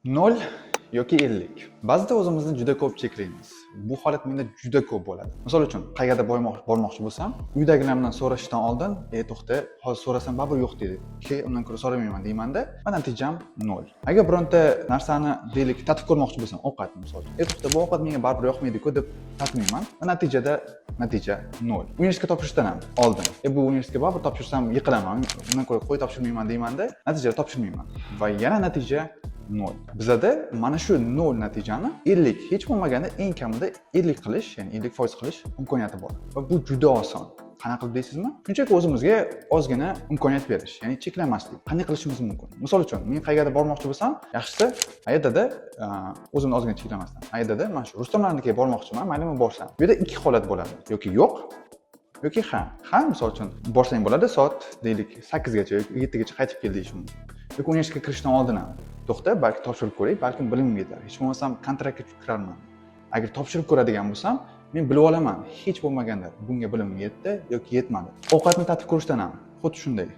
0 yoki 50. Ba'zida o'zimizni juda ko'p cheklaymiz. Bu holat menda juda ko'p bo'ladi. Misol uchun, qayerga bormoqchi bo'lsam, uydagilardan so'rashdan oldin, to'xta, hozir so'rasam baribir yo'q deydi. Undan ko'ra so'ramayman deyman-da, va natijam 0. Agar bironta narsani deylik tatib ko'rmoqchi bo'lsam, ovqatni misol uchun, to'xta, bu ovqat menga baribir yoqmaydi-ku deb tatmayman va natija 0. Universitetga topshirishdan ham oldin, bu universitetga baribir topshirsam yiqilaman, undan ko'ra qo'y topshirmayman deyman-da, natijada topshirmayman va yana natija 0. Bizada mana shu 0 natijani 50 hech bo'lmaganda eng kamida 50 qilish, ya'ni 50% qilish imkoniyati bor. Va bu juda oson. Qanaqa qilib deysizmi? Shunchaki o'zimizga ozgina imkoniyat berish, ya'ni cheklamaslik. Qanday qilishimiz mumkin? Misol uchun, men qayerga bormoqchi bo'lsam, yaxshisi ayadada o'zimni ozgina cheklamasdan. Ayadada mana shu Rustamlarnikiga bormoqchiman, maylimi borsam. Bu yerda ikki holat bo'ladi. Yoki yo'q, yoki ha. Ha, misol uchun borsang bo'ladi, soat deylik 8 gacha yoki 7 gacha qaytib kel deyish mumkin. Yoki universitetga kirishdan oldin ham. To'xta, balki topshirib ko'ray, balkim bilimim yetar. Hech bo'lmasam kontraktga kirarman. Agar topshirib ko'radigan bo'lsam, men bilib olaman, hech bo'lmaganda bunga bilimim yetdi yoki yetmadi. Ovqatni tatib ko'rishdan ham xuddi shunday.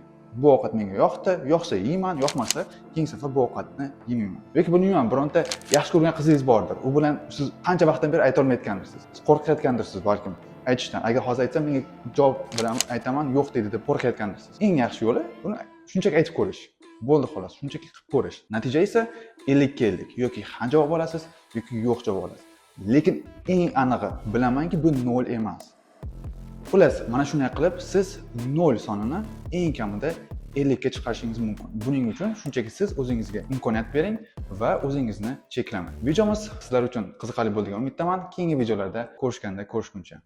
Bu ovqat menga yoqdi, yoqsa yeyman, yoqmasa keyingi safar bu ovqatni yemayman. Yoki bilmayman, bironta yaxshi ko'rgan qizingiz bordir. U bilan siz qancha vaqtdan beri ayta olmayotgandirsiz. Siz qo'rqayotgandirsiz balkim aytishdan. Agar hozir aytsam, menga javob bilan aytaman, yo'q deydi deb qo'rqayotgandirsiz. Eng yaxshi yo'li buni shunchaki aytib ko'rish. Bo'ldi xolos, shunchaki qilib ko'rish. Natija esa 50 ga 50 yoki ha javob olasiz yoki yo'q javob olasiz. Lekin eng anig'i bilamanki bu 0 emas. Xullas, mana shunday qilib siz 0 sonini eng kamida 50 ga chiqarishingiz mumkin. Buning uchun shunchaki siz o'zingizga imkoniyat bering va o'zingizni cheklamang. Videomiz sizlar uchun qiziqarli bo'lganiga umiddaman. Keyingi videolarda ko'rishguncha.